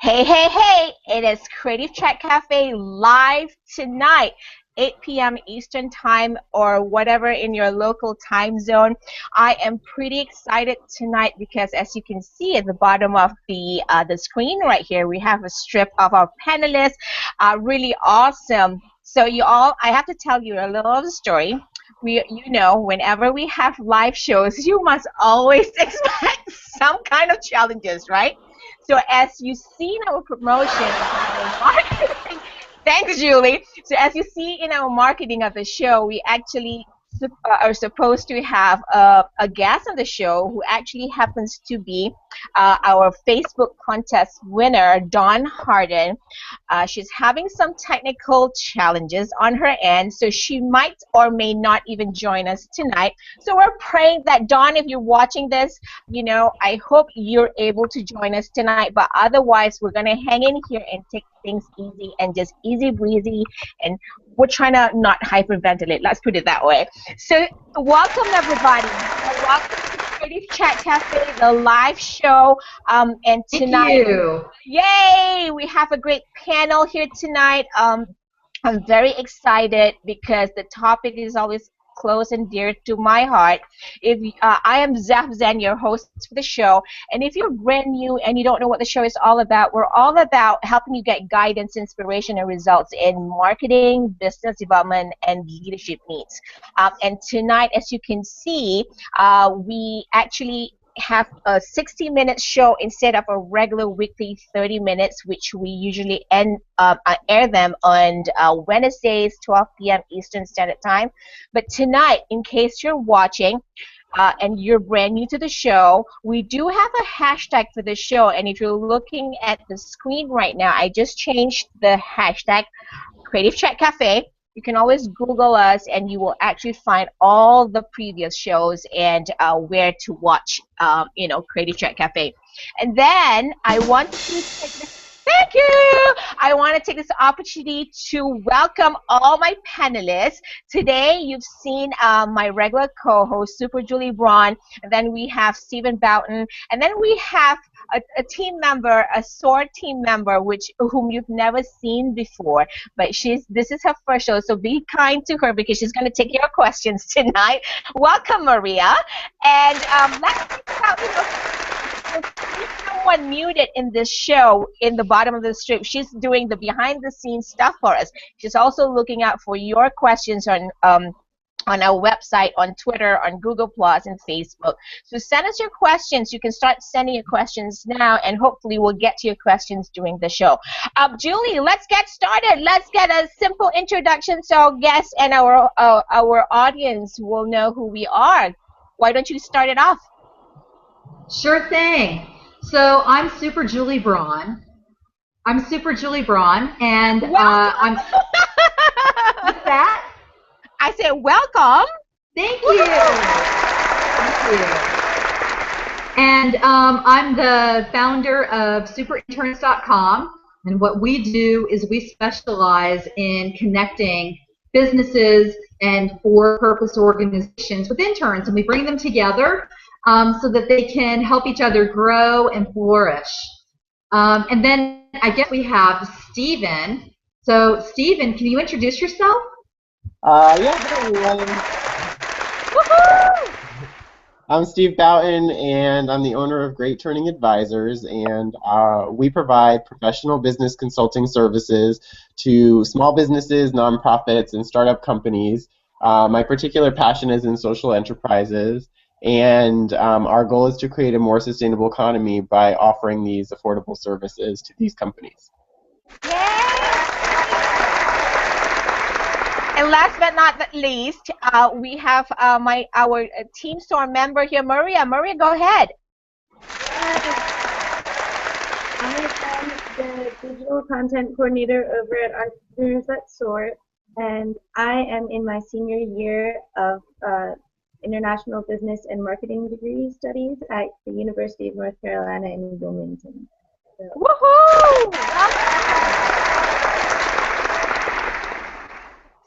Hey, hey, hey! It is Creative Chat Cafe live tonight, 8 p.m. Eastern Time or whatever in your local time zone. I am pretty excited tonight because, as you can see at the bottom of the screen right here, we have a strip of our panelists. Really awesome. So you all, I have to tell you a little of the story. Whenever we have live shows, you must always expect some kind of challenges, right? So as you see in our promotion, marketing, thanks, Julie. So as you see in our marketing of the show, we actually are supposed to have a guest on the show who actually happens to be our Facebook contest winner, Dawn Harden. She's having some technical challenges on her end, so she might or may not even join us tonight. So we're praying that, Dawn, if you're watching this, I hope you're able to join us tonight. But otherwise, we're going to hang in here and take things easy and just easy breezy. And we're trying to not hyperventilate. Let's put it that way. So welcome, everybody. Welcome to Creative Chat Cafe, the live show. And tonight, thank you. Yay! We have a great panel here tonight. I'm very excited because the topic is always close and dear to my heart. I am Zaf Zen, your host for the show, and if you're brand new and you don't know what the show is all about, we're all about helping you get guidance, inspiration, and results in marketing, business development, and leadership needs. And tonight, as you can see, we actually have a 60-minute show instead of a regular weekly 30 minutes, which we usually air them on Wednesdays, 12 p.m. Eastern Standard Time. But tonight, in case you're watching and you're brand new to the show, we do have a hashtag for the show. And if you're looking at the screen right now, I just changed the hashtag Creative Chat Cafe. You can always Google us, and you will actually find all the previous shows and where to watch, Creative Chat Cafe. And then I want to take this. Thank you. I want to take this opportunity to welcome all my panelists. Today, you've seen my regular co-host, Super Julie Braun, and then we have Stephen Boughton, and then we have a team member, a SOAR team member, whom you've never seen before. But this is her first show, so be kind to her because she's going to take your questions tonight. Welcome, Maria. And let's think about, someone muted in this show in the bottom of the strip. She's doing the behind-the-scenes stuff for us. She's also looking out for your questions on our website, on Twitter, on Google Plus, and Facebook. So send us your questions. You can start sending your questions now, and hopefully we'll get to your questions during the show. Julie, let's get started. Let's get a simple introduction so our guests and our audience will know who we are. Why don't you start it off? Sure thing. So I'm Super Julie Braun. And I'm what's that? I said welcome. Thank you. Thank you. And I'm the founder of superinterns.com, and what we do is we specialize in connecting businesses and for-purpose organizations with interns, and we bring them together so that they can help each other grow and flourish. And then I guess we have Stephen. So Stephen, can you introduce yourself? Yeah, everyone. Woohoo! I'm Steve Boughton, and I'm the owner of Great Turning Advisors, and we provide professional business consulting services to small businesses, nonprofits, and startup companies. My particular passion is in social enterprises, and our goal is to create a more sustainable economy by offering these affordable services to these companies. Yay! And last but not least, we have our Team SOAR member here, Maria. Maria, go ahead. I am the digital content coordinator over at Entrepreneurs at SOAR, and I am in my senior year of International Business and Marketing degree studies at the University of North Carolina in Wilmington. So. Woohoo!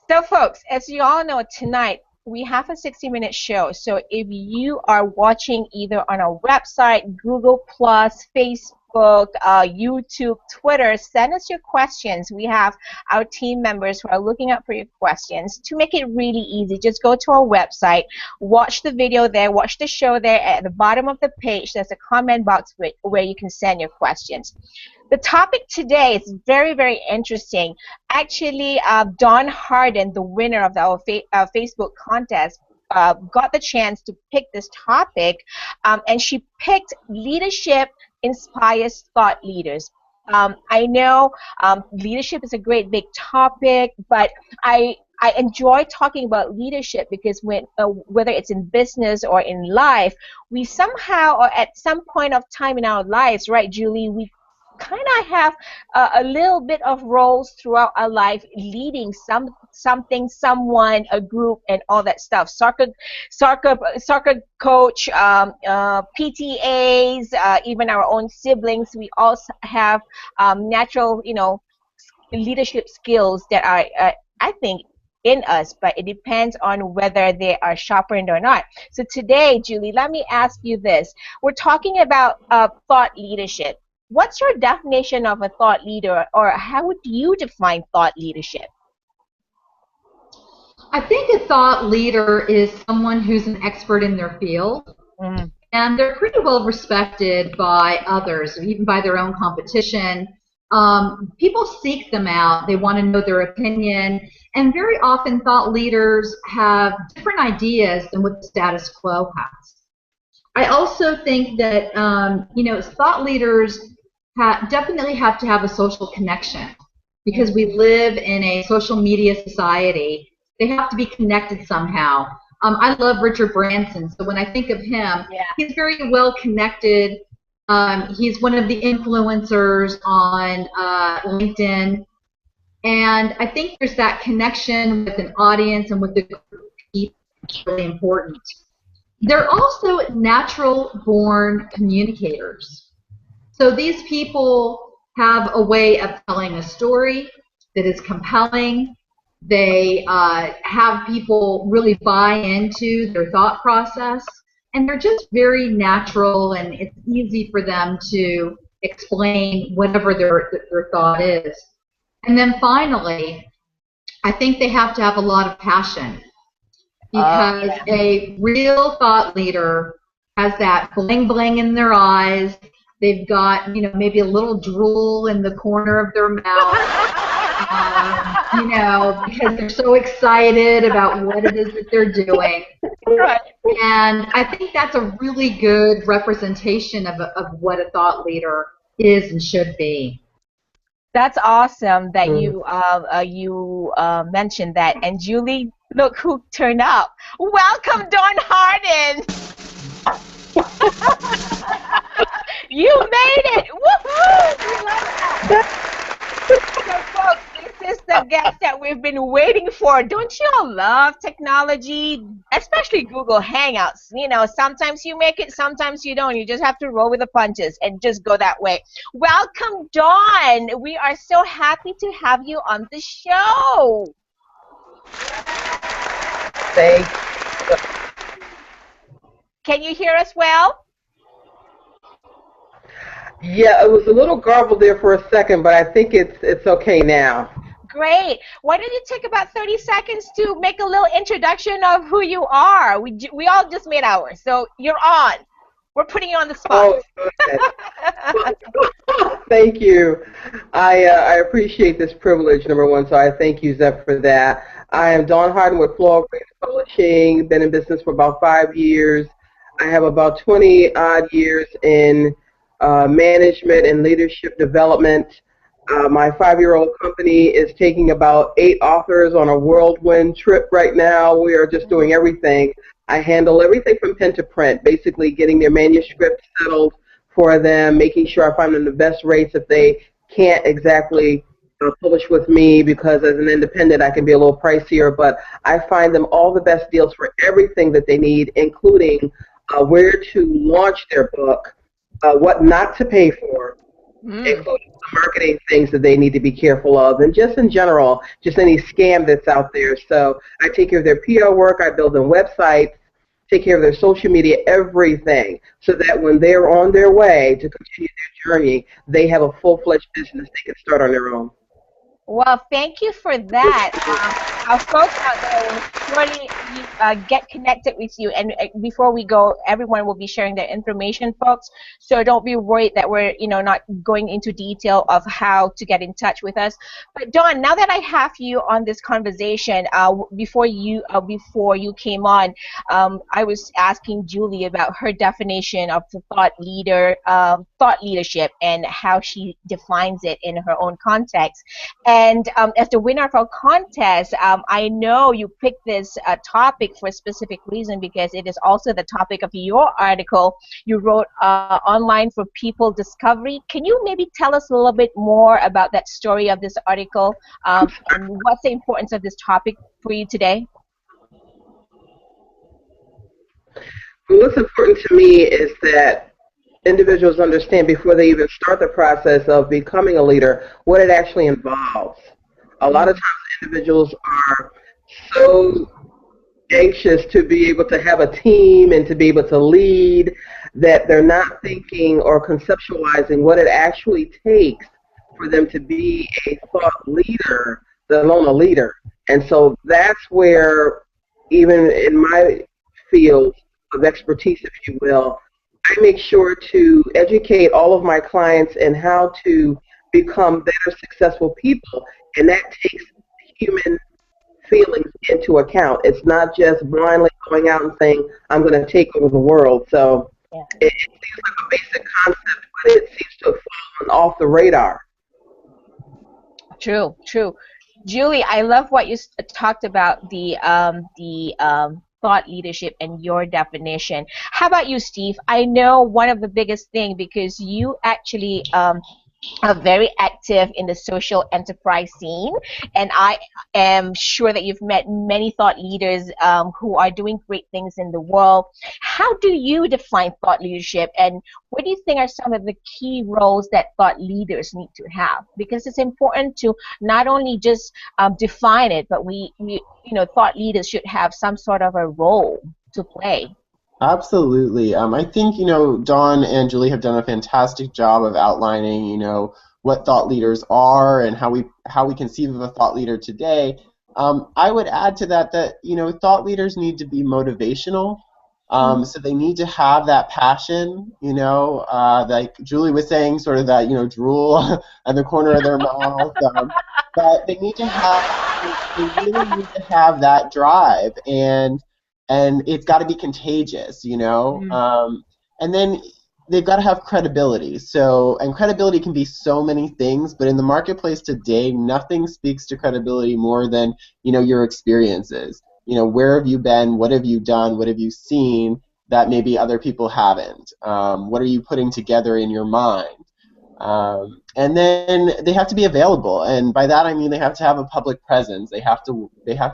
So folks, as you all know, tonight we have a 60-minute show. So if you are watching either on our website, Google Plus, Facebook, Facebook, YouTube, Twitter. Send us your questions. We have our team members who are looking up for your questions. To make it really easy, just go to our website, watch the video there, watch the show there. At the bottom of the page, there's a comment box where you can send your questions. The topic today is very, very interesting. Actually, Dawn Harden, the winner of our Facebook contest, got the chance to pick this topic, and she picked leadership inspires thought leaders. I know leadership is a great big topic, but I enjoy talking about leadership because whether it's in business or in life, we somehow or at some point of time in our lives, right, Julie, we kind of have a little bit of roles throughout our life, leading something, someone, a group, and all that stuff. Soccer coach, PTAs, even our own siblings. We all have natural, leadership skills that are, I think, in us, but it depends on whether they are sharpened or not. So today, Julie, let me ask you this. We're talking about thought leadership. What's your definition of a thought leader, or how would you define thought leadership? I think a thought leader is someone who's an expert in their field, and they're pretty well respected by others, even by their own competition. People seek them out. They want to know their opinion, and very often thought leaders have different ideas than what the status quo has. I also think that thought leaders definitely have to have a social connection, because we live in a social media society. They have to be connected somehow. I love Richard Branson, so when I think of him, he's very well connected. He's one of the influencers on LinkedIn, and I think there's that connection with an audience and with the group of people that's really important. They're also natural-born communicators. So these people have a way of telling a story that is compelling. They have people really buy into their thought process, and they're just very natural, and it's easy for them to explain whatever their thought is. And then finally, I think they have to have a lot of passion, because a real thought leader has that bling bling in their eyes. They've got, maybe a little drool in the corner of their mouth, because they're so excited about what it is that they're doing. Right. And I think that's a really good representation of what a thought leader is and should be. That's awesome that you mentioned that. And Julie, look who turned up. Welcome, Dawn Harden. You made it! Woohoo! We love that. So, folks, this is the guest that we've been waiting for. Don't you all love technology? Especially Google Hangouts. Sometimes you make it, sometimes you don't. You just have to roll with the punches and just go that way. Welcome, Dawn. We are so happy to have you on the show. Thanks. Can you hear us well? Yeah, it was a little garbled there for a second, but I think it's okay now. Great. Why don't you take about 30 seconds to make a little introduction of who you are? We all just made ours, so you're on. We're putting you on the spot. Oh, thank you. I appreciate this privilege, number one, so I thank you, Zeph, for that. I am Dawn Harden with Floral Grace Publishing, been in business for about 5 years. I have about 20-odd years in management and leadership development. My 5-year-old company is taking about 8 authors on a whirlwind trip right now. We are just doing everything. I handle everything from pen to print, basically getting their manuscript settled for them, making sure I find them the best rates if they can't exactly publish with me, because as an independent I can be a little pricier, but I find them all the best deals for everything that they need, including where to launch their book, what not to pay for, including marketing things that they need to be careful of, and just in general, just any scam that's out there. So I take care of their PR work, I build them websites, take care of their social media, everything, so that when they're on their way to continue their journey, they have a full-fledged business they can start on their own. Well, thank you for that. Our folks out there will surely get connected with you. And before we go, everyone will be sharing their information, folks. So don't be worried that we're, not going into detail of how to get in touch with us. But Dawn, now that I have you on this conversation, before you came on, I was asking Julie about her definition of the thought leadership, and how she defines it in her own context. And as the winner of our contest, I know you picked this topic for a specific reason, because it is also the topic of your article you wrote online for People Discovery. Can you maybe tell us a little bit more about that story of this article, and what's the importance of this topic for you today? What's important to me is that individuals understand before they even start the process of becoming a leader what it actually involves. A lot of times individuals are so anxious to be able to have a team and to be able to lead that they're not thinking or conceptualizing what it actually takes for them to be a thought leader, let alone a leader. And so that's where, even in my field of expertise, if you will, I make sure to educate all of my clients in how to become better, successful people, and that takes human feelings into account. It's not just blindly going out and saying, I'm going to take over the world. So it seems like a basic concept, but it seems to have fallen off the radar. True. Julie, I love what you talked about, the thought leadership and your definition. How about you, Steve? I know one of the biggest thing, because you actually are very active in the social enterprise scene, and I am sure that you've met many thought leaders who are doing great things in the world. How do you define thought leadership, and what do you think are some of the key roles that thought leaders need to have? Because it's important to not only just define it, but we thought leaders should have some sort of a role to play. Absolutely. I think, Dawn and Julie have done a fantastic job of outlining, what thought leaders are and how we conceive of a thought leader today. I would add to that, thought leaders need to be motivational. So they need to have that passion, like Julie was saying, sort of that, drool at the corner of their mouth. But they really need to have that drive, and it's got to be contagious, and then they've got to have credibility. And credibility can be so many things, but in the marketplace today, nothing speaks to credibility more than, your experiences. Where have you been? What have you done? What have you seen that maybe other people haven't? What are you putting together in your mind? And then they have to be available, and by that I mean they have to have a public presence. They have to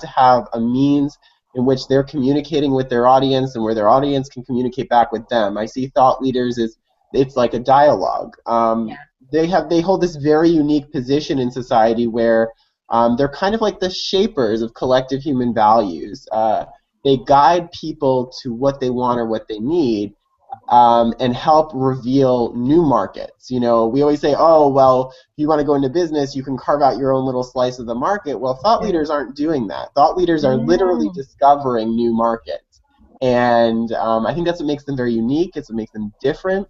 have a means in which they're communicating with their audience, and where their audience can communicate back with them. I see thought leaders as it's like a dialogue. They hold this very unique position in society where they're kind of like the shapers of collective human values. They guide people to what they want or what they need, and help reveal new markets. We always say, oh, well, if you want to go into business, you can carve out your own little slice of the market. Well, thought leaders aren't doing that. Thought leaders are literally discovering new markets. And I think that's what makes them very unique. It's what makes them different.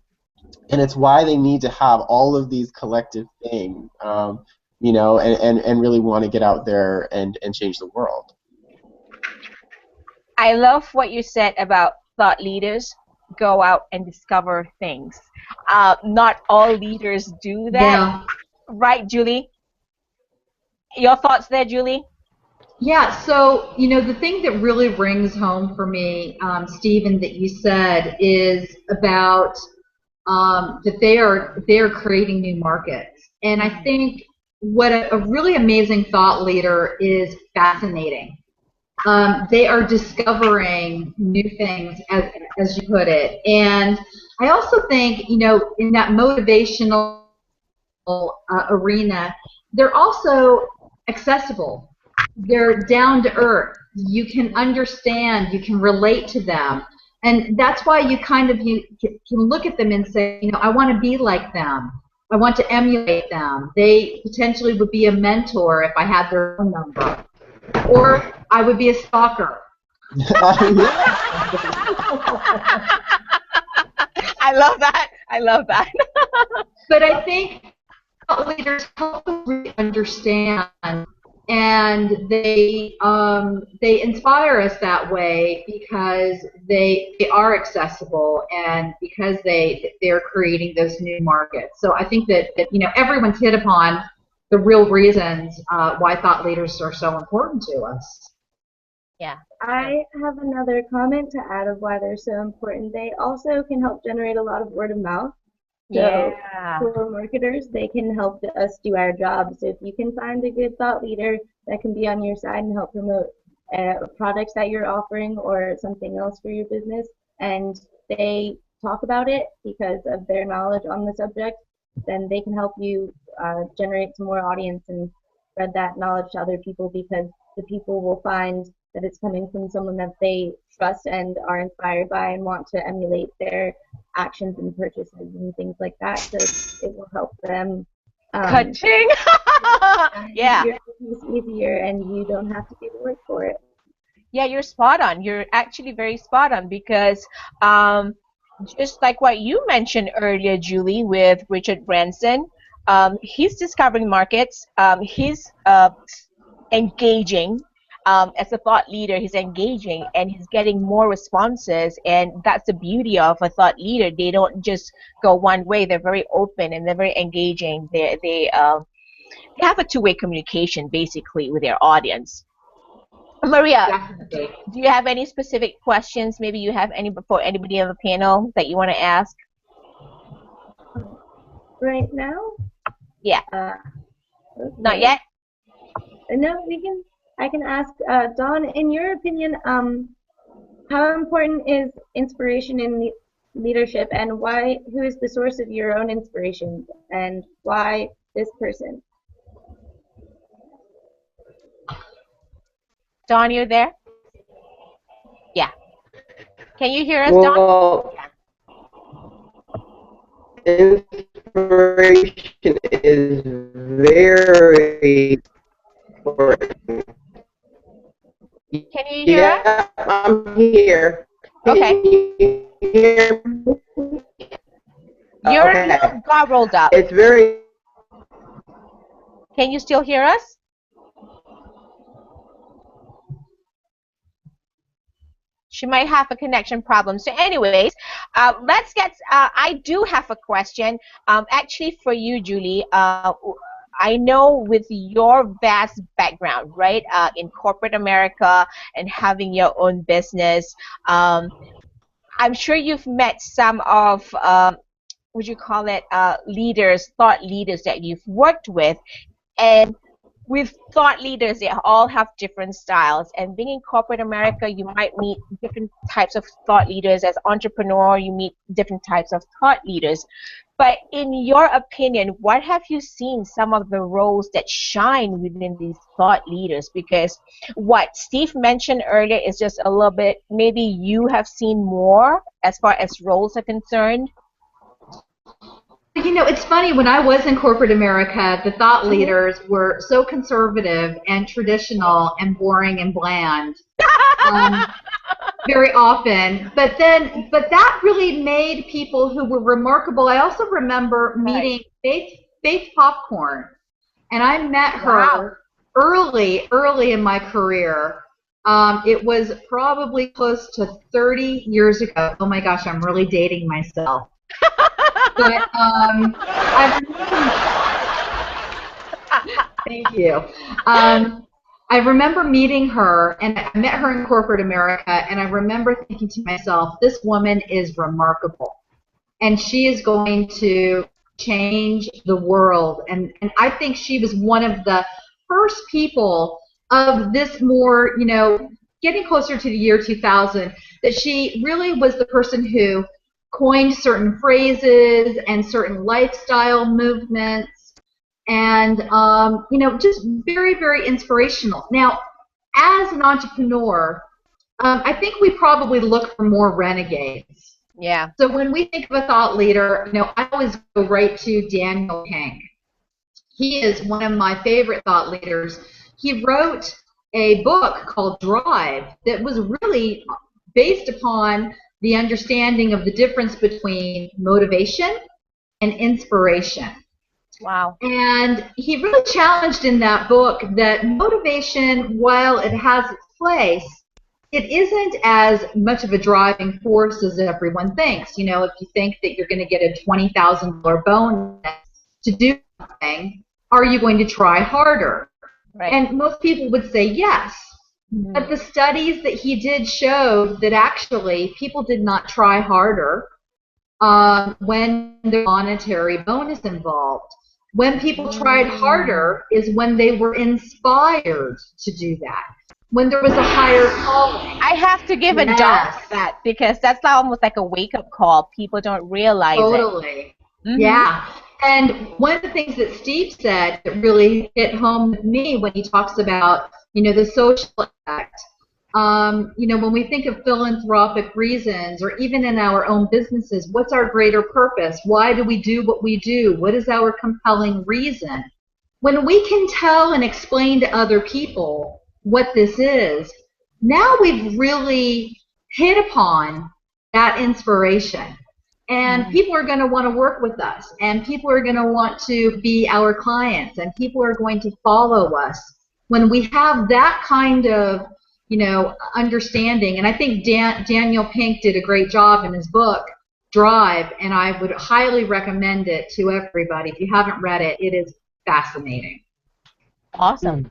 And it's why they need to have all of these collective things, and really want to get out there and change the world. I love what you said about thought leaders go out and discover things. Not all leaders do that. Yeah. Right, Julie? Your thoughts there, Julie? Yeah, so, the thing that really rings home for me, Stephen, that you said is about that they are creating new markets. And I think what a really amazing thought leader is fascinating. They are discovering new things, as you put it. And I also think, in that motivational arena, they're also accessible. They're down to earth. You can understand. You can relate to them. And that's why you kind of you can look at them and say, you know, I want to be like them. I want to emulate them. They potentially would be a mentor if I had their phone number. Or I would be a stalker. I love that. I love that. But I think leaders help us really understand, and they inspire us that way because they are accessible and because they're creating those new markets. So I think that you know, everyone's hit upon the real reasons why thought leaders are so important to us. Yeah. I have another comment to add of why they're so important. They also can help generate a lot of word of mouth. So Yeah. for marketers, they can help us do our jobs. If you can find a good thought leader that can be on your side and help promote products that you're offering or something else for your business, and they talk about it because of their knowledge on the subject, then they can help you generate some more audience and spread that knowledge to other people, because the people will find that it's coming from someone that they trust and are inspired by and want to emulate their actions and purchases and things like that. So it will help them. Coaching. Yeah. Your business easier, and you don't have to do the work for it. Yeah, you're spot on. You're actually very spot on because just like what you mentioned earlier, Julie, with Richard Branson, he's discovering markets. He's engaging. As a thought leader, he's engaging and he's getting more responses, and that's the beauty of a thought leader. They don't just go one way. They're very open and they're very engaging. They have a two-way communication basically with their audience. Maria, Definitely. do you have any specific questions? Maybe you have any for anybody on the panel that you want to ask? Right now? Yeah. Okay. Not yet? No, I can ask Dawn, in your opinion, how important is inspiration in leadership, and who is the source of your own inspiration, and why this person? Dawn, you there? Yeah. Can you hear us, Dawn? Well, inspiration is very important. Can you hear us? Yeah, I'm here. Okay. Can you hear me? You're a Okay. little garbled up. It's very. Can you still hear us? She might have a connection problem. So anyways, let's get, I do have a question actually for you, Julie. I know with your vast background, right, in corporate America and having your own business, I'm sure you've met some of, would you call it, leaders, thought leaders that you've worked with. And with thought leaders, they all have different styles. And being in corporate America, you might meet different types of thought leaders. As entrepreneur, you meet different types of thought leaders. But in your opinion, what have you seen some of the roles that shine within these thought leaders? Because what Steve mentioned earlier is just a little bit, maybe you have seen more as far as roles are concerned. You know, it's funny, when I was in corporate America, the thought leaders were so conservative and traditional and boring and bland very often. But that really made people who were remarkable. I also remember meeting Faith Popcorn, and I met her early in my career. It was probably close to 30 years ago. Oh my gosh, I'm really dating myself. But thank you. I remember meeting her, and I met her in corporate America, and I remember thinking to myself, this woman is remarkable, and she is going to change the world. And I think she was one of the first people of this more, you know, getting closer to the year 2000, that she really was the person who coined certain phrases and certain lifestyle movements, and you know, just very, very inspirational. Now, as an entrepreneur, I think we probably look for more renegades. Yeah. So when we think of a thought leader, I always go right to Daniel Pink. He is one of my favorite thought leaders. He wrote a book called Drive that was really based upon the understanding of the difference between motivation and inspiration. Wow. And he really challenged in that book that motivation, while it has its place, it isn't as much of a driving force as everyone thinks. If you think that you're going to get a $20,000 bonus to do something, are you going to try harder? Right. And most people would say yes. Mm-hmm. But the studies that he did showed that actually people did not try harder when there's monetary bonus involved. When people tried harder is when they were inspired to do that. When there was a higher calling. I have to give a dog for that, because that's almost like a wake-up call. People don't realize it. Mm-hmm. Yeah. And one of the things that Steve said that really hit home with me when he talks about, the social effect. When we think of philanthropic reasons, or even in our own businesses, what's our greater purpose? Why do we do what we do? What is our compelling reason? When we can tell and explain to other people what this is, now we've really hit upon that inspiration. And people are going to want to work with us, and people are going to want to be our clients, and people are going to follow us when we have that kind of understanding. And I think Daniel Pink did a great job in his book, Drive, and I would highly recommend it to everybody. If you haven't read it, it is fascinating. Awesome.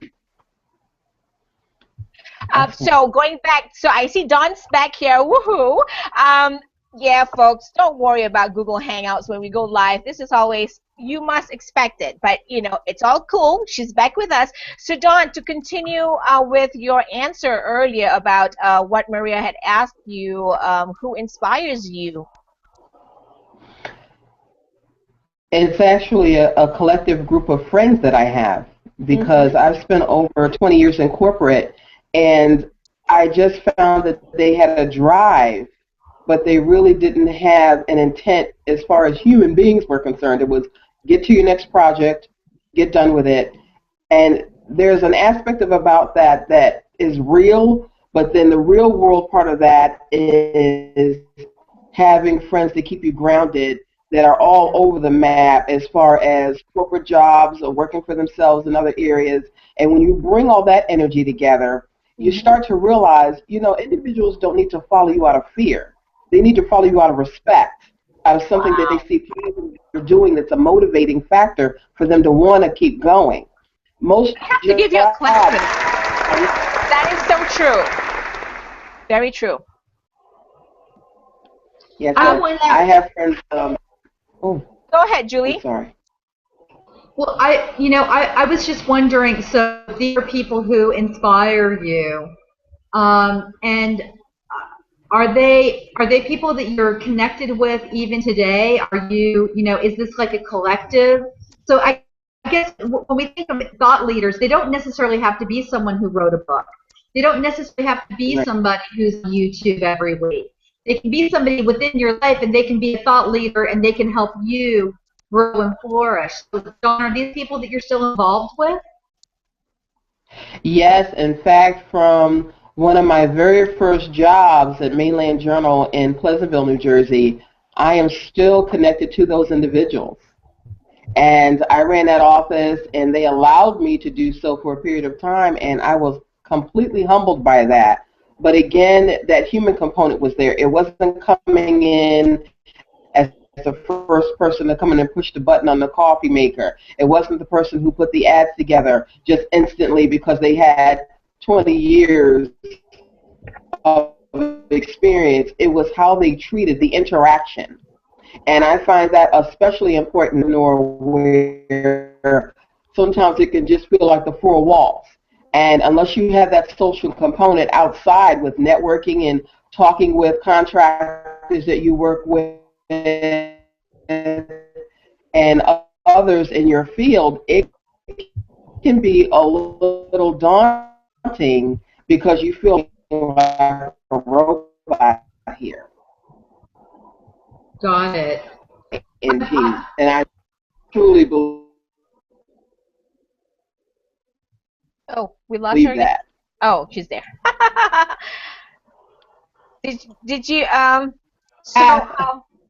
So going back, so I see Don's back here. Woohoo! Yeah, folks, don't worry about Google Hangouts when we go live. This is always, you must expect it, but it's all cool. She's back with us. So Dawn, to continue with your answer earlier about what Maria had asked you, who inspires you? It's actually a collective group of friends that I have, because I've spent over 20 years in corporate, and I just found that they had a drive, but they really didn't have an intent as far as human beings were concerned. It was get to your next project, get done with it. And there's an aspect about that that is real, but then the real world part of that is having friends that keep you grounded, that are all over the map as far as corporate jobs or working for themselves in other areas. And when you bring all that energy together, you start to realize, individuals don't need to follow you out of fear. They need to follow you out of respect, out of something that they see you're doing that's a motivating factor for them to want to keep going. I have to give you a clap. That is so true. Very true. Yes, I have friends. Go ahead, Julie. I'm sorry. Well, I was just wondering. So these are people who inspire you, and are they people that you're connected with even today? Are you, is this like a collective? So I guess when we think of thought leaders, they don't necessarily have to be someone who wrote a book. They don't necessarily have to be somebody who's on YouTube every week. They can be somebody within your life, and they can be a thought leader, and they can help you grow and flourish. So, Dawn, are these people that you're still involved with? Yes, in fact, from one of my very first jobs at Mainland Journal in Pleasantville, New Jersey, I am still connected to those individuals. And I ran that office, and they allowed me to do so for a period of time, and I was completely humbled by that. But again, that human component was there. It wasn't coming in as the first person to come in and push the button on the coffee maker. It wasn't the person who put the ads together just instantly because they had 20 years of experience. It was how they treated the interaction. And I find that especially important where sometimes it can just feel like the four walls. And unless you have that social component outside with networking and talking with contractors that you work with and others in your field, it can be a little daunting because you feel like robot here. Got it. Indeed. And I truly believe Oh, we lost her again. that. Oh, she's there. Did you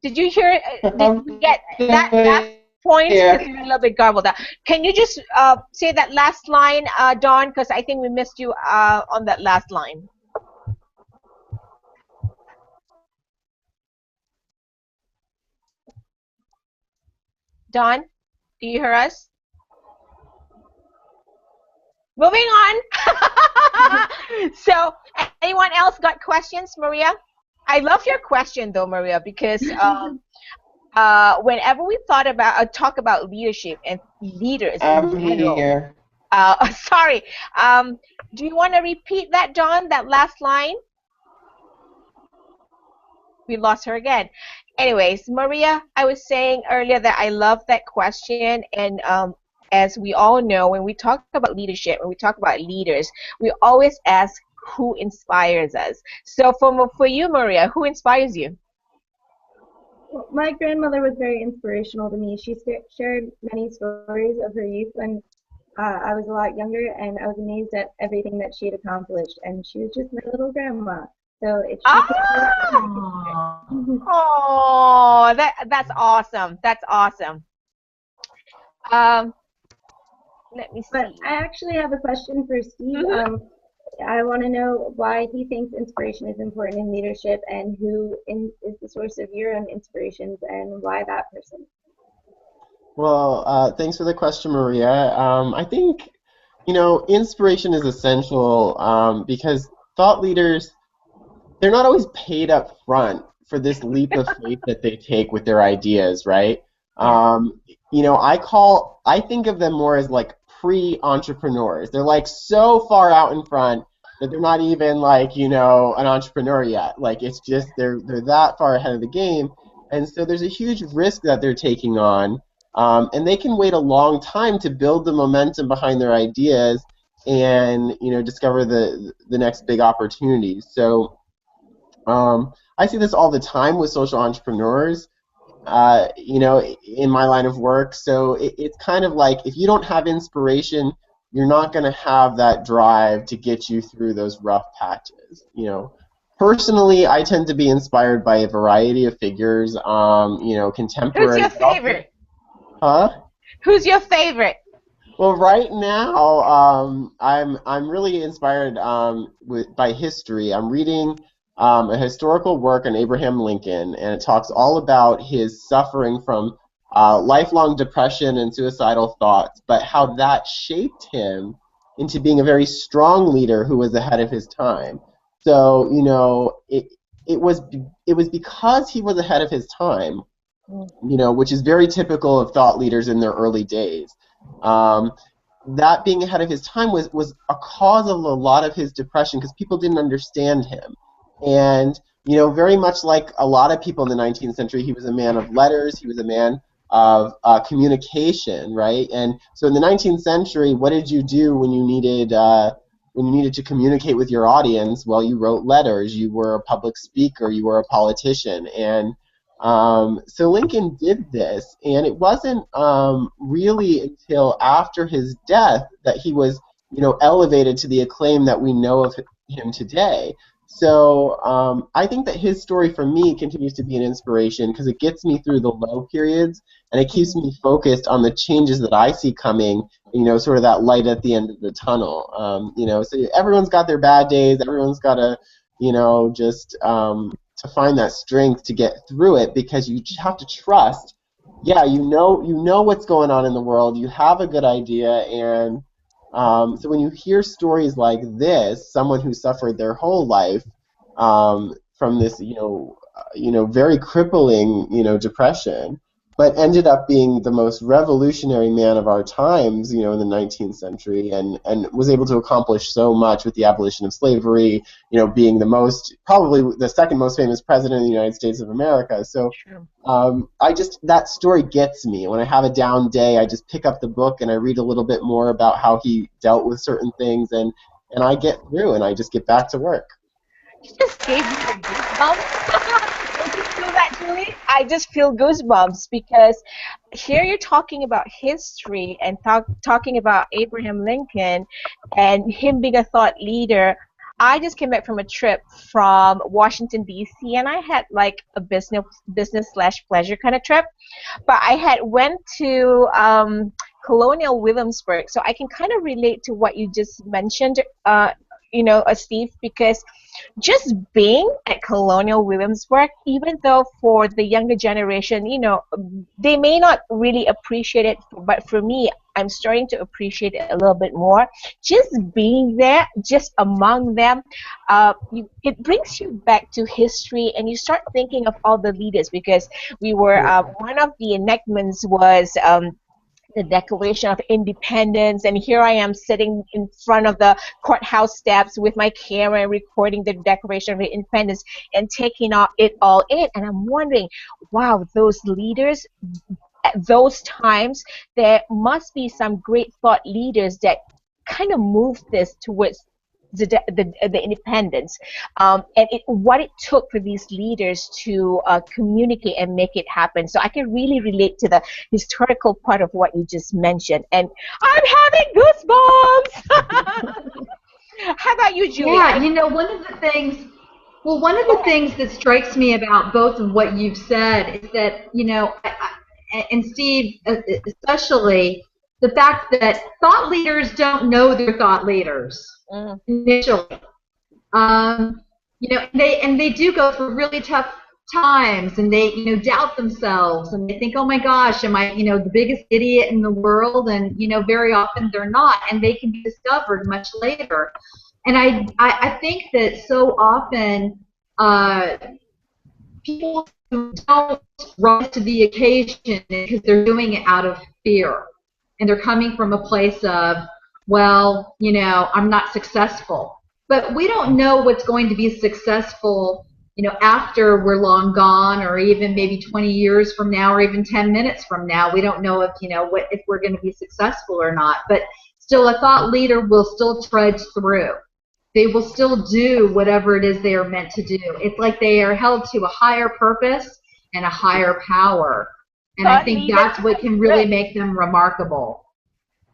did you hear? Did you get that last point? Because you're a little bit garbled out. Can you just say that last line, Dawn? Because I think we missed you on that last line. Dawn, do you hear us? Moving on. So, anyone else got questions, Maria? I love your question, though, Maria, because whenever we thought about talk about leadership and leaders I'm in general, here. sorry. Do you want to repeat that, Dawn? That last line? We lost her again. Anyways, Maria, I was saying earlier that I love that question, and as we all know, when we talk about leadership, when we talk about leaders, we always ask who inspires us. So for you, Maria, who inspires you? Well, my grandmother was very inspirational to me. She shared many stories of her youth when I was a lot younger, and I was amazed at everything that she had accomplished. And she was just my little grandma. So if she Oh, that's awesome. That's awesome. Let me see. But I actually have a question for Steve. I want to know why he thinks inspiration is important in leadership, and who is the source of your own inspirations, and why that person. Well, thanks for the question, Maria. I think, inspiration is essential because thought leaders, they're not always paid up front for this leap of faith that they take with their ideas, right? I think of them more as like pre-entrepreneurs. They're like so far out in front that they're not even like, an entrepreneur yet. Like it's just they're that far ahead of the game. And so there's a huge risk that they're taking on. And they can wait a long time to build the momentum behind their ideas and, discover the next big opportunities. So I see this all the time with social entrepreneurs. In my line of work. So it's kind of like if you don't have inspiration, you're not going to have that drive to get you through those rough patches. Personally, I tend to be inspired by a variety of figures. Contemporary. Who's your favorite? Huh? Who's your favorite? Well, right now, I'm really inspired by history. I'm reading a historical work on Abraham Lincoln, and it talks all about his suffering from lifelong depression and suicidal thoughts, but how that shaped him into being a very strong leader who was ahead of his time. So, it was because he was ahead of his time, which is very typical of thought leaders in their early days. That being ahead of his time was a cause of a lot of his depression because people didn't understand him. And, very much like a lot of people in the 19th century, he was a man of letters, he was a man of communication, right? And so in the 19th century, what did you do when you needed to communicate with your audience? Well, you wrote letters, you were a public speaker, you were a politician. And so Lincoln did this, and it wasn't really until after his death that he was, elevated to the acclaim that we know of him today. So I think that his story for me continues to be an inspiration because it gets me through the low periods and it keeps me focused on the changes that I see coming, sort of that light at the end of the tunnel. So everyone's got their bad days, everyone's got to, to find that strength to get through it because you just have to trust. Yeah, you know what's going on in the world, you have a good idea, and so when you hear stories like this, someone who suffered their whole life from this, very crippling, depression, but ended up being the most revolutionary man of our times, in the 19th century, and was able to accomplish so much with the abolition of slavery, being probably the second most famous president of the United States of America. So that story gets me. When I have a down day, I just pick up the book and I read a little bit more about how he dealt with certain things, and I get through and I just get back to work. You just gave me the goosebumps. Don't you feel that, Julie? I just feel goosebumps because here you're talking about history and talking about Abraham Lincoln and him being a thought leader. I just came back from a trip from Washington D.C. and I had like a business slash pleasure kind of trip, but I had went to Colonial Williamsburg, so I can kind of relate to what you just mentioned, Steve, because just being at Colonial Williamsburg, even though for the younger generation, they may not really appreciate it, but for me, I'm starting to appreciate it a little bit more. Just being there, just among them, it brings you back to history, and you start thinking of all the leaders because we were one of the enactments was. The Declaration of Independence, and here I am sitting in front of the courthouse steps with my camera recording the Declaration of Independence and taking it all in. And I'm wondering, wow, those leaders at those times, there must be some great thought leaders that kind of moved this towards the independence, and what it took for these leaders to communicate and make it happen. So I can really relate to the historical part of what you just mentioned, and I'm having goosebumps. How about you, Julie? Yeah, one of the things. Well, one of the things that strikes me about both of what you've said is that and Steve especially, the fact that thought leaders don't know they're thought leaders. Initially, they do go through really tough times, and they doubt themselves, and they think, oh my gosh, am I the biggest idiot in the world? And very often they're not, and they can be discovered much later. And I think that so often people don't rise to the occasion because they're doing it out of fear, and they're coming from a place of, well, I'm not successful. But we don't know what's going to be successful, after we're long gone, or even maybe 20 years from now, or even 10 minutes from now. We don't know if we're going to be successful or not. But still, a thought leader will still trudge through. They will still do whatever it is they are meant to do. It's like they are held to a higher purpose and a higher power. And I think that's what can really make them remarkable.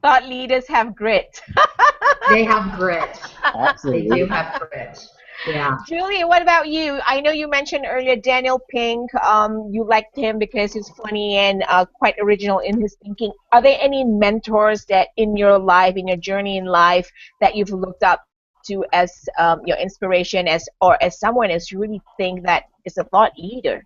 Thought leaders have grit. They have grit. Absolutely. They do have grit. Yeah. Julie, what about you? I know you mentioned earlier Daniel Pink. You liked him because he's funny and quite original in his thinking. Are there any mentors that in your life, in your journey in life, that you've looked up to as your inspiration, as someone as you really think that is a thought leader?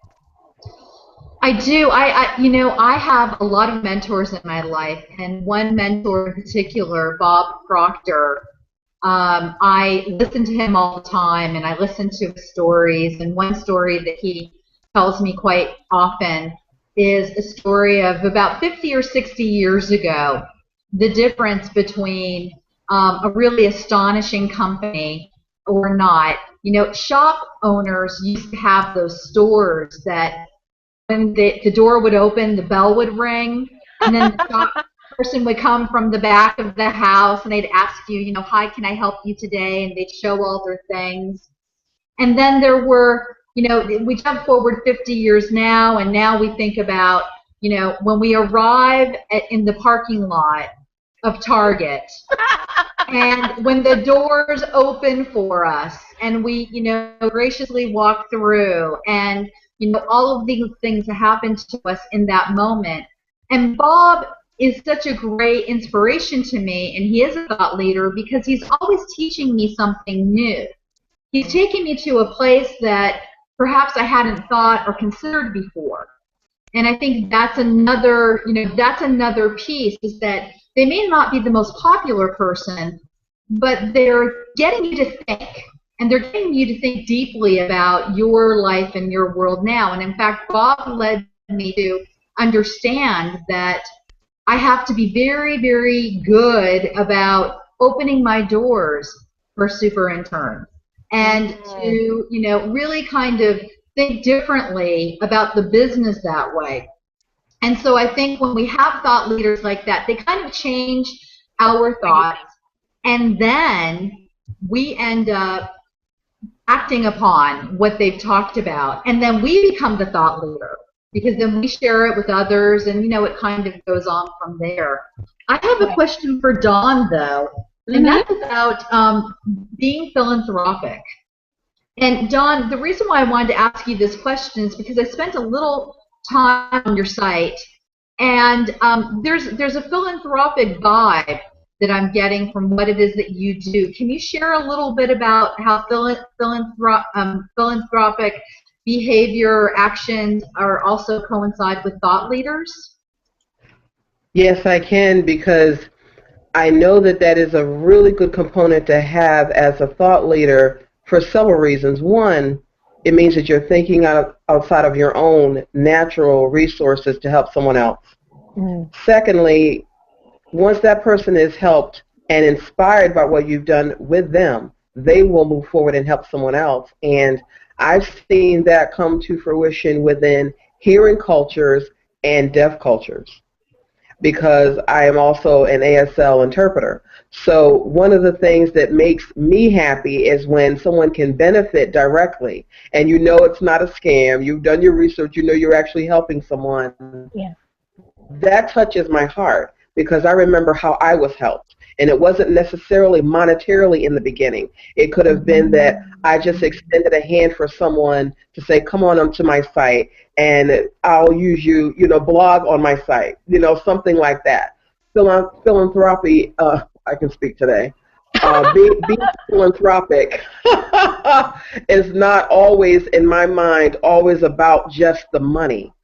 I do. I have a lot of mentors in my life, and one mentor in particular, Bob Proctor. I listen to him all the time, and I listen to his stories. And one story that he tells me quite often is a story of about 50 or 60 years ago. The difference between a really astonishing company or not. Shop owners used to have those stores that, when the door would open, the bell would ring, and then the shop person would come from the back of the house, and they'd ask you, hi, can I help you today? And they'd show all their things. And then there were, we jump forward 50 years now, and now we think about, when we arrive in the parking lot of Target, and when the doors open for us, and we, graciously walk through, and all of these things happen to us in that moment. And Bob is such a great inspiration to me, and he is a thought leader because he's always teaching me something new. He's taking me to a place that perhaps I hadn't thought or considered before. And I think that's another, that's another piece, is that they may not be the most popular person, but they're getting you to think. And they're getting you to think deeply about your life and your world now. And in fact, Bob led me to understand that I have to be very, very good about opening my doors for super interns, and to, really kind of think differently about the business that way. And so I think when we have thought leaders like that, they kind of change our thoughts, and then we end up acting upon what they've talked about, and then we become the thought leader because then we share it with others, and it kind of goes on from there. I have a question for Dawn, though, and that's about being philanthropic. And Dawn, the reason why I wanted to ask you this question is because I spent a little time on your site, and there's a philanthropic vibe that I'm getting from what it is that you do. Can you share a little bit about how philanthropic behavior actions are also coincide with thought leaders? Yes, I can, because I know that that is a really good component to have as a thought leader for several reasons. One, it means that you're thinking outside of your own natural resources to help someone else. Secondly, once that person is helped and inspired by what you've done with them, they will move forward and help someone else. And I've seen that come to fruition within hearing cultures and deaf cultures, because I am also an ASL interpreter. So one of the things that makes me happy is when someone can benefit directly, and it's not a scam, you've done your research, you're actually helping someone. Yeah. That touches my heart, because I remember how I was helped. And it wasn't necessarily monetarily in the beginning. It could have been that I just extended a hand for someone to say, come on onto my site, and I'll use you, blog on my site, something like that. Philanthropy, I can speak today. Being philanthropic is not always, in my mind, always about just the money.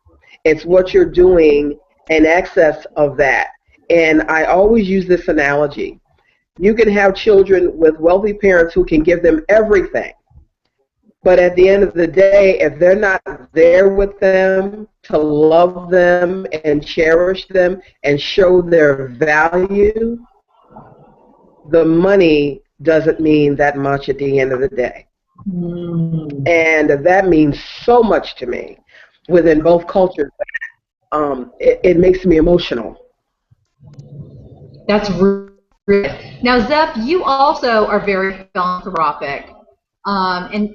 It's what you're doing in excess of that. And I always use this analogy. You can have children with wealthy parents who can give them everything. But at the end of the day, if they're not there with them to love them and cherish them and show their value, the money doesn't mean that much at the end of the day. And that means so much to me within both cultures. It makes me emotional. That's really now, Zeph, you also are very philanthropic, and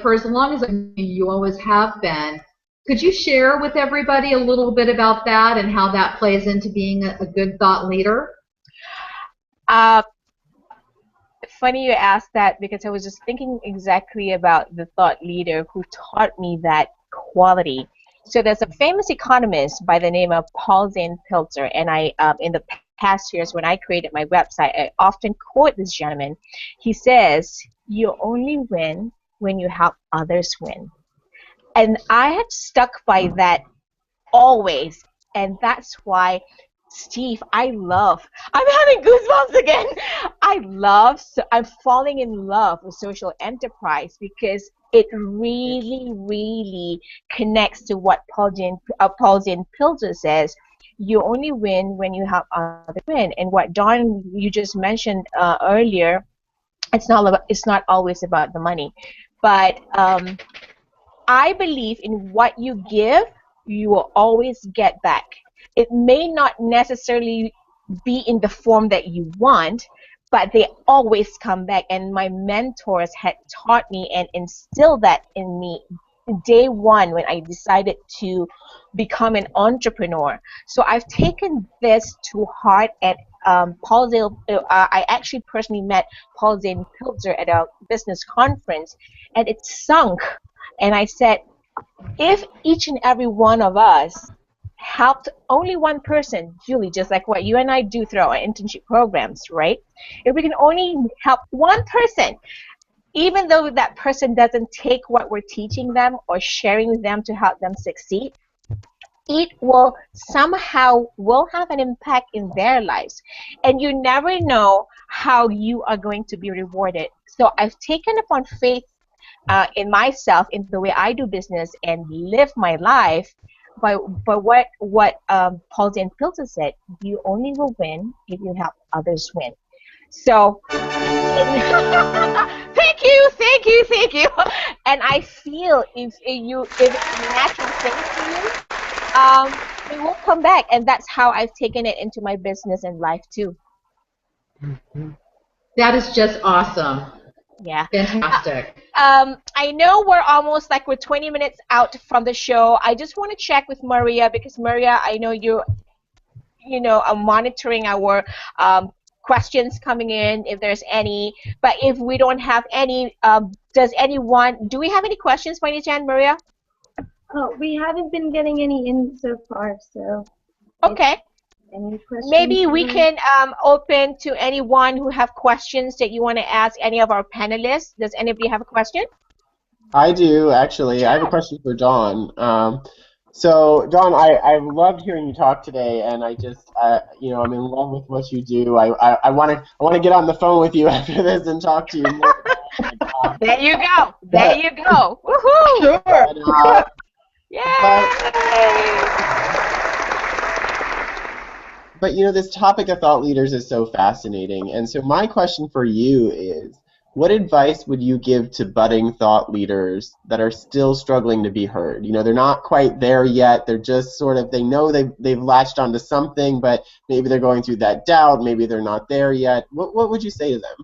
for as long as I know you always have been. Could you share with everybody a little bit about that and how that plays into being a good thought leader? Funny you asked that, because I was just thinking exactly about the thought leader who taught me that quality. So there's a famous economist by the name of Paul Zane Pilzer, and I, in the past years when I created my website, I often quote this gentleman. He says, you only win when you help others win. And I had stuck by that always, and that's why, Steve, I'm having goosebumps again. I'm falling in love with social enterprise, because it really, really connects to what Paul Zane Pilzer says. You only win when you help others win. And what Dawn, you just mentioned earlier, it's not always about the money, but I believe in what you give, you will always get back. It may not necessarily be in the form that you want, but they always come back. And my mentors had taught me and instilled that in me day one when I decided to become an entrepreneur. So I've taken this to heart. And Paul Zane, I actually personally met Paul Zane Pilzer at a business conference, and it sunk. And I said, if each and every one of us helped only one person, Julie, just like what you and I do through our internship programs, right? If we can only help one person, even though that person doesn't take what we're teaching them or sharing with them to help them succeed, it will somehow have an impact in their lives. And you never know how you are going to be rewarded. So I've taken upon faith in myself, in the way I do business and live my life, by what Paul Zane Pilzer said, you only will win if you help others win. So thank you. And I feel if it's a natural thing for you, it will come back, and that's how I've taken it into my business and life too. That is just awesome. Yeah. Fantastic. I know we're 20 minutes out from the show. I just want to check with Maria because Maria, I know you are monitoring our questions coming in if there's any. But if we don't have any, do we have any questions by any chance, Maria? Oh, we haven't been getting any in so far, so Okay. any questions? Maybe we can open to anyone who have questions that you want to ask any of our panelists. Does anybody have a question? I do, actually. I have a question for Dawn. So, Dawn, I loved hearing you talk today, and I just, I'm in love with what you do. I want to get on the phone with you after this and talk to you more. There you go. There you go. Woohoo! Sure. But, Yay! but this topic of thought leaders is so fascinating, and so my question for you is, what advice would you give to budding thought leaders that are still struggling to be heard? They're not quite there yet. They're just sort of, they know they've latched onto something, but maybe they're going through that doubt. Maybe they're not there yet. What would you say to them?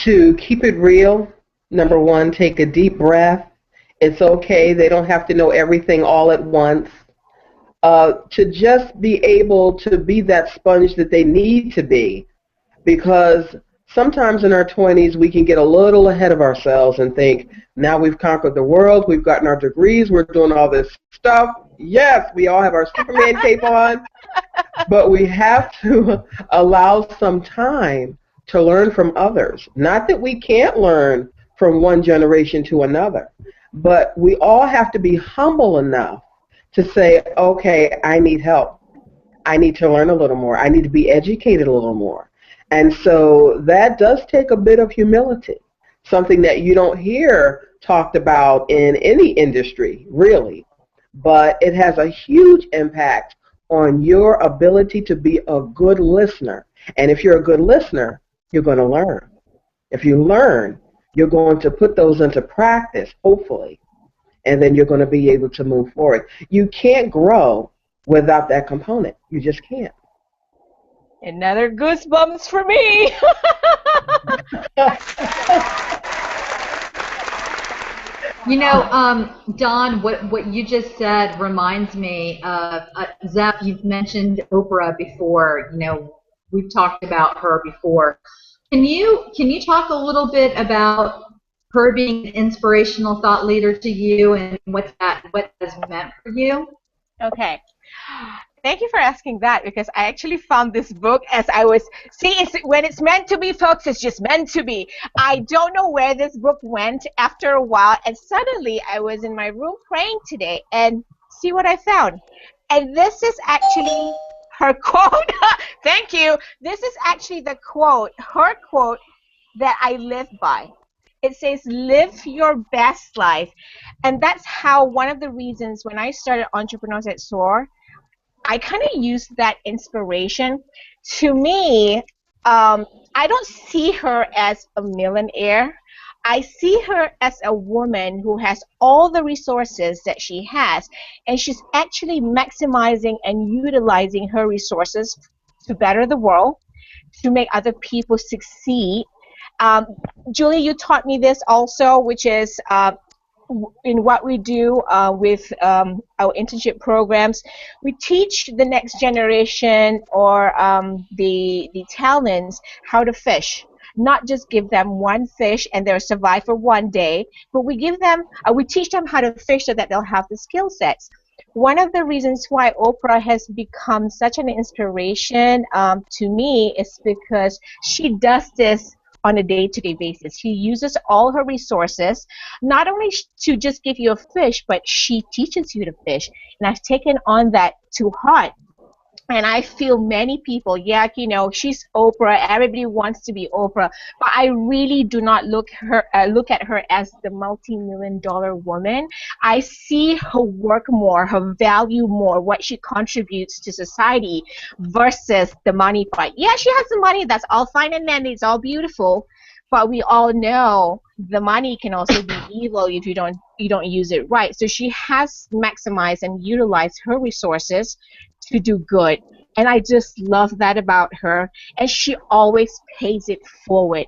To keep it real, number one, take a deep breath. It's okay. They don't have to know everything all at once. To just be able to be that sponge that they need to be, because sometimes in our 20s we can get a little ahead of ourselves and think, now we've conquered the world, we've gotten our degrees, we're doing all this stuff. Yes, we all have our Superman cape on, but we have to allow some time to learn from others. Not that we can't learn from one generation to another, but we all have to be humble enough to say, okay, I need help. I need to learn a little more. I need to be educated a little more. And so that does take a bit of humility, something that you don't hear talked about in any industry, really. But it has a huge impact on your ability to be a good listener. And if you're a good listener, you're going to learn. If you learn, you're going to put those into practice, hopefully, and then you're going to be able to move forward. You can't grow without that component. You just can't. Another goosebumps for me. Dawn, what you just said reminds me of Zeph. You've mentioned Oprah before. We've talked about her before. Can you talk a little bit about her being an inspirational thought leader to you and what has meant for you? Okay. Thank you for asking that, because I actually found this book as I was, when it's meant to be, folks, it's just meant to be. I don't know where this book went after a while, and suddenly I was in my room praying today, and see what I found. And this is actually her quote. Thank you. This is actually her quote that I live by. It says, live your best life. And that's how one of the reasons when I started Entrepreneurs at SOAR, I kind of used that inspiration. To me, I don't see her as a millionaire. I see her as a woman who has all the resources that she has, and she's actually maximizing and utilizing her resources to better the world, to make other people succeed. Julie, you taught me this also, which is in what we do with our internship programs. We teach the next generation or the talents how to fish. Not just give them one fish and they'll survive for one day, but we teach them how to fish so that they'll have the skill sets. One of the reasons why Oprah has become such an inspiration to me is because she does this on a day-to-day basis. She uses all her resources, not only to just give you a fish, but she teaches you to fish. And I've taken on that to heart. And I feel many people, she's Oprah, everybody wants to be Oprah, but I really do not look at her as the multi-million-dollar woman. I see her work more, her value more, what she contributes to society versus the money part. Yeah, she has the money, that's all fine and dandy, it's all beautiful, but we all know the money can also be evil if you don't use it right. So she has maximized and utilized her resources to do good, and I just love that about her. And she always pays it forward.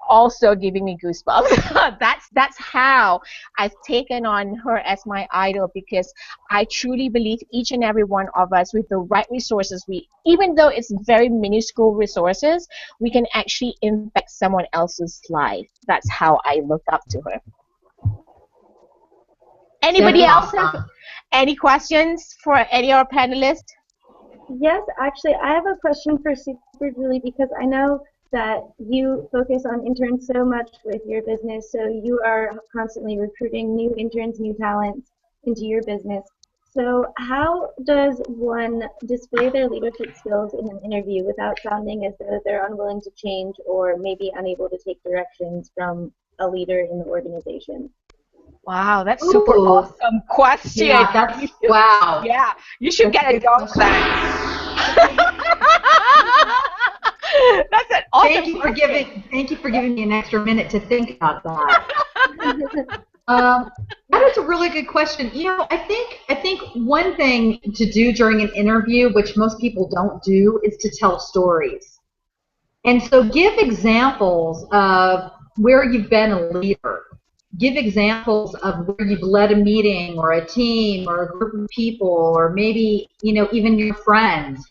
also giving me goosebumps. That's how I've taken on her as my idol, because I truly believe each and every one of us, with the right resources, even though it's very minuscule resources, we can actually impact someone else's life. That's how I look up to her. Anybody else have any questions for any of our panelists? Yes, actually, I have a question for Super Julie, because I know that you focus on interns so much with your business, so you are constantly recruiting new interns, new talents into your business. So how does one display their leadership skills in an interview without sounding as though they're unwilling to change or maybe unable to take directions from a leader in the organization? Wow, that's super awesome question. Yeah, that's wow. Yeah, you should get a dog for that. That's an awesome Thank you for giving me an extra minute to think about that. That is a really good question. You know, I think one thing to do during an interview, which most people don't do, is to tell stories. And so give examples of where you've been a leader. Give examples of where you've led a meeting or a team or a group of people, or maybe, you know, even your friends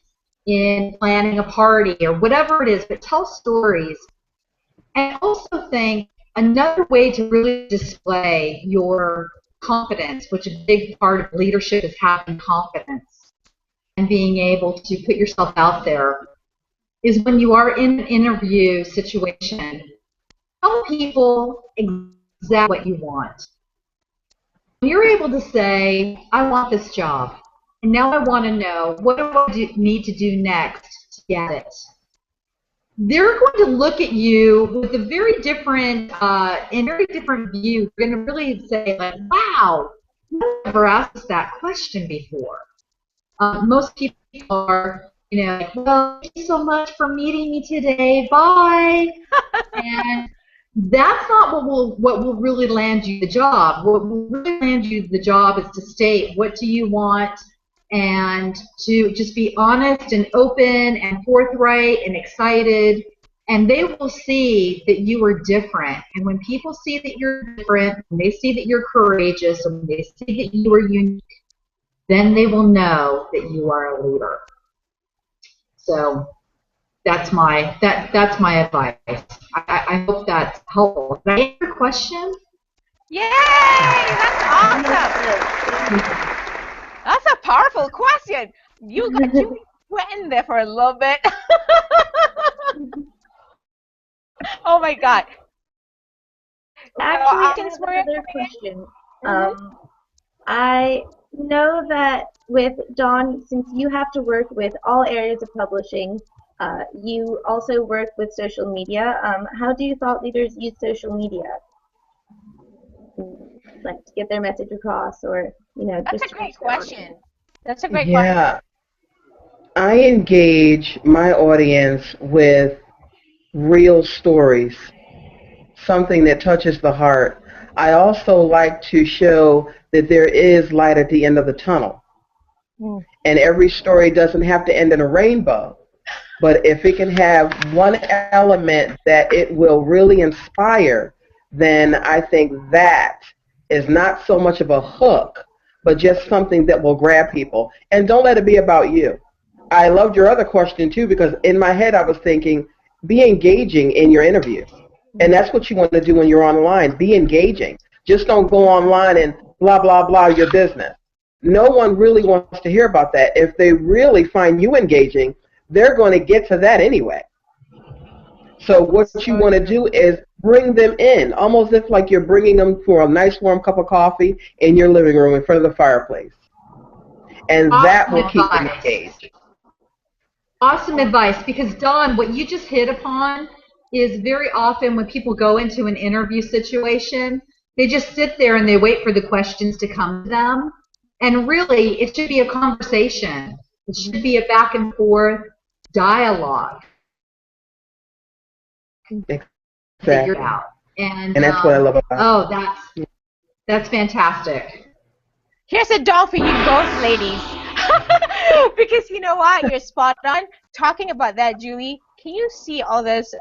in planning a party or whatever it is, but tell stories. And I also think another way to really display your confidence, which a big part of leadership is having confidence and being able to put yourself out there, is when you are in an interview situation, tell people exactly what you want. When you're able to say, I want this job, and now I want to know, what do I need to do next to get it? They're going to look at you with a very different, view. They're going to really say, like, wow, I've never asked that question before. Most people are, you know, like, well, thank you so much for meeting me today. Bye. And that's not what will really land you the job. What will really land you the job is to state, what do you want, and to just be honest and open and forthright and excited, and they will see that you are different. And when people see that you're different, when they see that you're courageous, and when they see that you are unique, then they will know that you are a leader. So that's my advice. I hope that's helpful. Did I answer your question? Yay! That's awesome. That's a powerful question. You went in there for a little bit. Oh my God. Actually, I have another question. I know that with Dawn, since you have to work with all areas of publishing, you also work with social media. How do thought leaders use social media, like to get their message across, or That's a great question. That's a great question. Yeah, I engage my audience with real stories, something that touches the heart. I also like to show that there is light at the end of the tunnel. And every story doesn't have to end in a rainbow, but if it can have one element that it will really inspire, then I think that is not so much of a hook, but just something that will grab people. And don't let it be about you. I loved your other question too, because in my head I was thinking, be engaging in your interview. And that's what you want to do when you're online. Be engaging. Just don't go online and blah, blah, blah your business. No one really wants to hear about that. If they really find you engaging, they're going to get to that anyway. So what you want to do is bring them in, almost if like you're bringing them for a nice warm cup of coffee in your living room in front of the fireplace. And that will keep them engaged. Awesome advice, because Dawn, what you just hit upon is very often when people go into an interview situation, they just sit there and they wait for the questions to come to them. And really, it should be a conversation. It should be a back and forth dialogue. Exactly. Out. And that's what I love about it. Oh, that's fantastic. Here's a doll for you both, ladies. Because you know what? You're spot on. Talking about that, Julie, can you see all those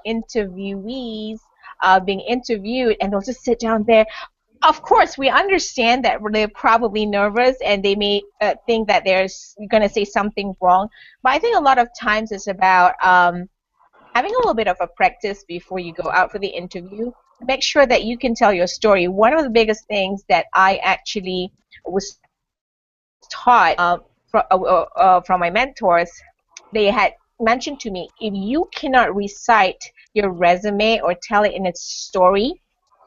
interviewees being interviewed, and they'll just sit down there. Of course, we understand that they're probably nervous and they may think that they're going to say something wrong. But I think a lot of times it's about having a little bit of a practice before you go out for the interview. Make sure that you can tell your story. One of the biggest things that I actually was taught from my mentors, they had mentioned to me, if you cannot recite your resume or tell it in its story,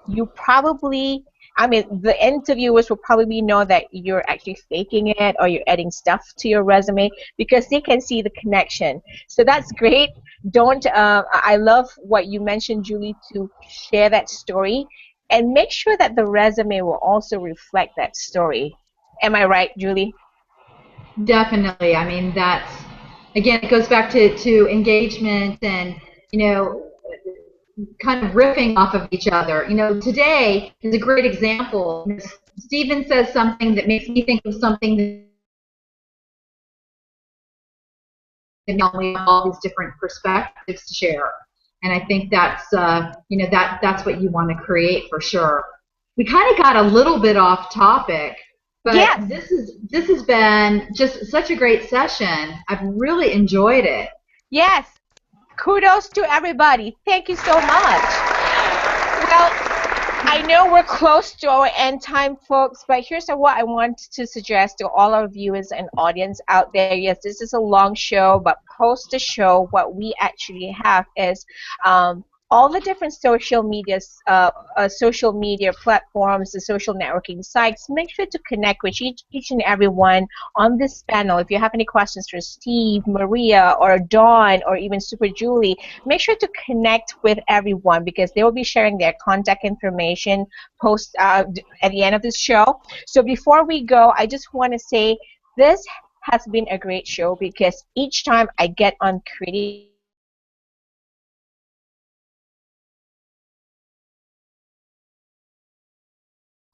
you probably, I mean, the interviewers will probably know that you're actually faking it or you're adding stuff to your resume because they can see the connection. So that's great. Don't, I love what you mentioned, Julie, to share that story and make sure that the resume will also reflect that story. Am I right, Julie? Definitely. I mean, that's, again, it goes back to engagement and, kind of riffing off of each other. Today is a great example. Stephen says something that makes me think of something that we have all these different perspectives to share. And I think that's, that's what you want to create for sure. We kind of got a little bit off topic, but yes. This has been just such a great session. I've really enjoyed it. Yes. Kudos to everybody. Thank you so much. Well, I know we're close to our end time, folks, but here's what I want to suggest to all our viewers and audience out there. Yes, this is a long show, but post the show, what we actually have is all the different social media platforms, the social networking sites. Make sure to connect with each and every one on this panel. If you have any questions for Steve, Maria, or Dawn, or even Super Julie, make sure to connect with everyone because they will be sharing their contact information post at the end of this show. So before we go, I just want to say this has been a great show because each time I get on Creative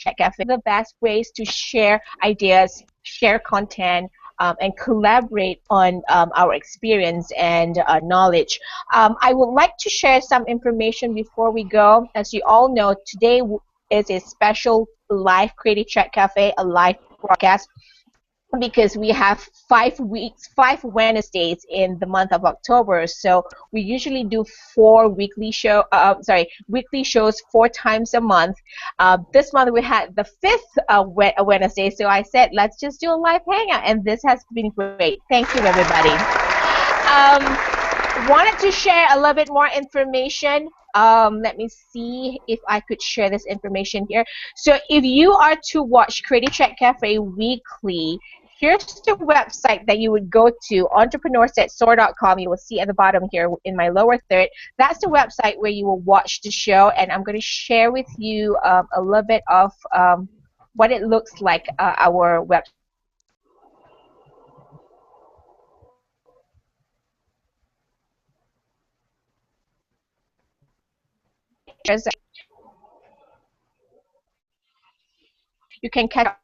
Chat Cafe, the best ways to share ideas, share content, and collaborate on our experience and knowledge. I would like to share some information before we go. As you all know, today is a special live Creative Chat Cafe, a live broadcast, because we have 5 Wednesdays in the month of October. So we usually do weekly shows 4 times a month. This month we had the 5th Wednesday, so I said let's just do a live hangout, and this has been great. Thank you, everybody. Wanted to share a little bit more information. Let me see if I could share this information here. So if you are to watch Creative Chat Cafe weekly, here's the website that you would go to, entrepreneursthatsoar.com. You will see at the bottom here in my lower third. That's the website where you will watch the show, and I'm going to share with you a little bit of what it looks like, our website. You can catch up.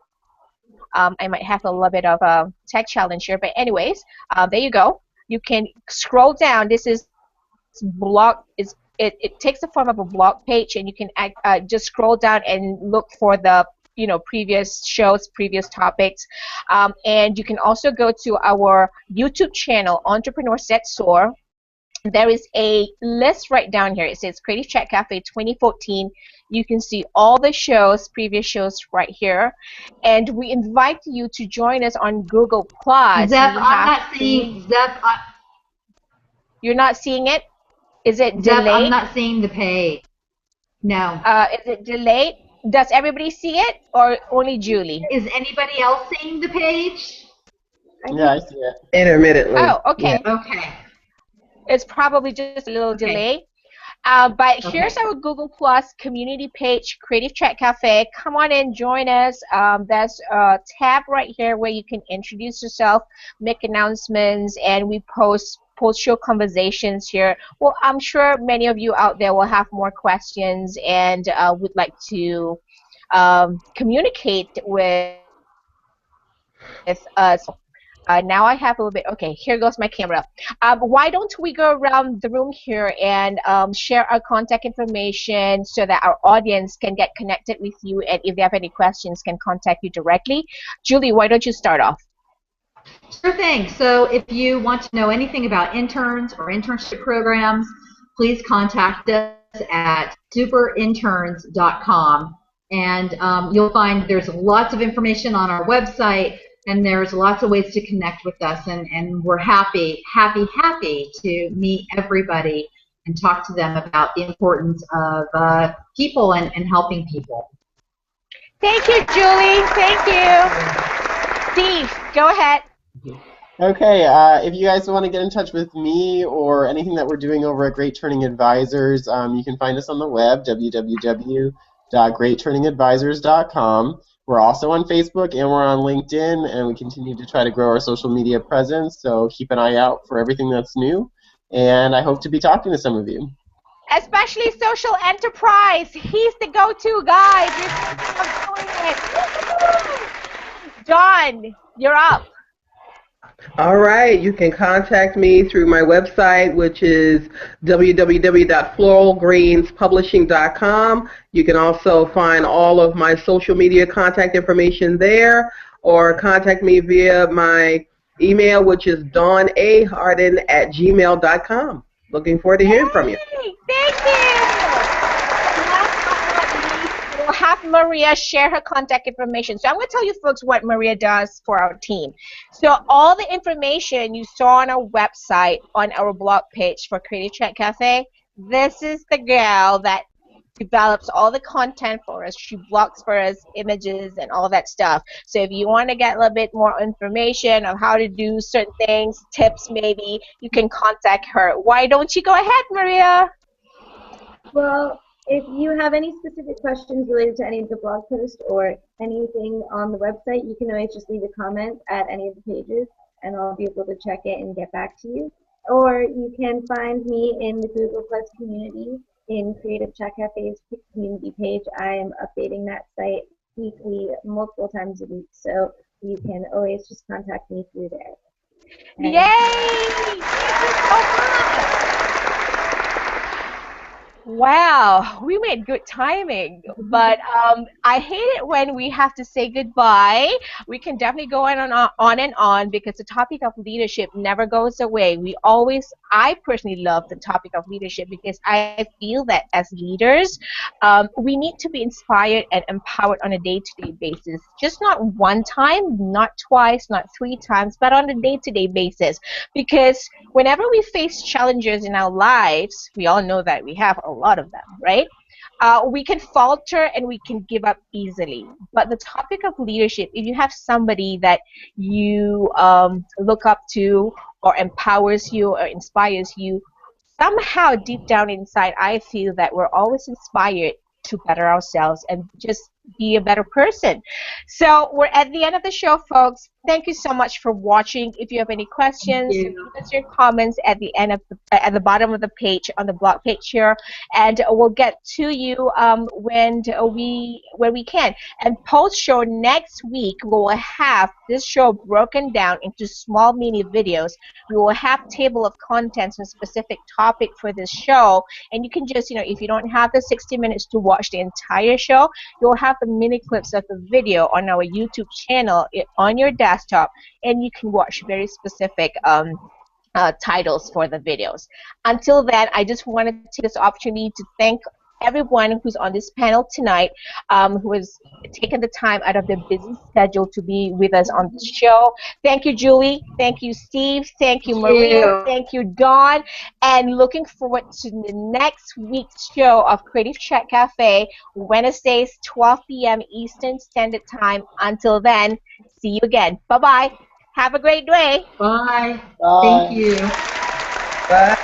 I might have a little bit of a tech challenge here, but anyways, there you go. You can scroll down. This is blog. It takes the form of a blog page, and you can just scroll down and look for the previous shows, previous topics, and you can also go to our YouTube channel, Entrepreneurs That Soar. There is a list right down here. It says Creative Chat Cafe 2014. You can see all the previous shows right here. And we invite you to join us on Google+. Zeph, I'm not seeing, you're not seeing it? Is it Zeph, delayed? I'm not seeing the page. No. Is it delayed? Does everybody see it, or only Julie? Is anybody else seeing the page? Yeah, I see it. Intermittently. Oh, okay. Yeah. Okay. It's probably just a little delay. But here's our Google Plus community page, Creative Chat Cafe. Come on in, join us. There's a tab right here where you can introduce yourself, make announcements, and we post show conversations here. Well, I'm sure many of you out there will have more questions and would like to communicate with us. Now I have a little bit. Okay, here goes my camera. Why don't we go around the room here and share our contact information so that our audience can get connected with you, and if they have any questions, can contact you directly. Julie, why don't you start off? Sure thing. So if you want to know anything about interns or internship programs, please contact us at superinterns.com. And you'll find there's lots of information on our website, and there's lots of ways to connect with us. And we're happy to meet everybody and talk to them about the importance of people and helping people. Thank you, Julie. Thank you. Steve, go ahead. Okay, if you guys want to get in touch with me or anything that we're doing over at Great Turning Advisors, you can find us on the web, www.greatturningadvisors.com. We're also on Facebook and we're on LinkedIn, and we continue to try to grow our social media presence, so keep an eye out for everything that's new, and I hope to be talking to some of you. Especially Social Enterprise. He's the go-to guy. John, you're up. All right, you can contact me through my website, which is www.floralgreenspublishing.com. You can also find all of my social media contact information there, or contact me via my email, which is dawnahardin@gmail.com. Looking forward to hearing from you. Thank you. We'll have Maria share her contact information. So I'm going to tell you folks what Maria does for our team. So all the information you saw on our website, on our blog page for Creative Chat Cafe, this is the girl that develops all the content for us. She blogs for us images and all that stuff. So if you want to get a little bit more information on how to do certain things, tips maybe, you can contact her. Why don't you go ahead, Maria? Well, if you have any specific questions related to any of the blog posts or anything on the website, you can always just leave a comment at any of the pages, and I'll be able to check it and get back to you. Or you can find me in the Google Plus community in Creative Chat Cafe's community page. I am updating that site weekly, multiple times a week, so you can always just contact me through there. And yay! Wow, we made good timing, but I hate it when we have to say goodbye. We can definitely go on and on because the topic of leadership never goes away. I personally love the topic of leadership because I feel that as leaders, we need to be inspired and empowered on a day-to-day basis. Just not one time, not twice, not 3 times, but on a day-to-day basis. Because whenever we face challenges in our lives, we all know that we have a lot of them, right? We can falter and we can give up easily. But the topic of leadership, if you have somebody that you look up to or empowers you or inspires you, somehow deep down inside, I feel that we're always inspired to better ourselves and just be a better person. So we're at the end of the show, folks. Thank you so much for watching. If you have any questions, leave us your comments at the end of at the bottom of the page on the blog page here, and we'll get to you when we can. And post show next week, we will have this show broken down into small mini videos. We will have table of contents on a specific topic for this show, and you can just, if you don't have the 60 minutes to watch the entire show, you'll have the mini clips of the video on our YouTube channel on your desktop, and you can watch very specific titles for the videos. Until then, I just wanted to take this opportunity to thank everyone who's on this panel tonight, who has taken the time out of their busy schedule to be with us on the show. Thank you, Julie. Thank you, Steve. Thank you, Maria. Thank you, Dawn. And looking forward to the next week's show of Creative Chat Cafe, Wednesdays, 12 p.m. Eastern Standard Time. Until then, see you again. Bye-bye. Have a great day. Bye. Bye. Thank you. Bye.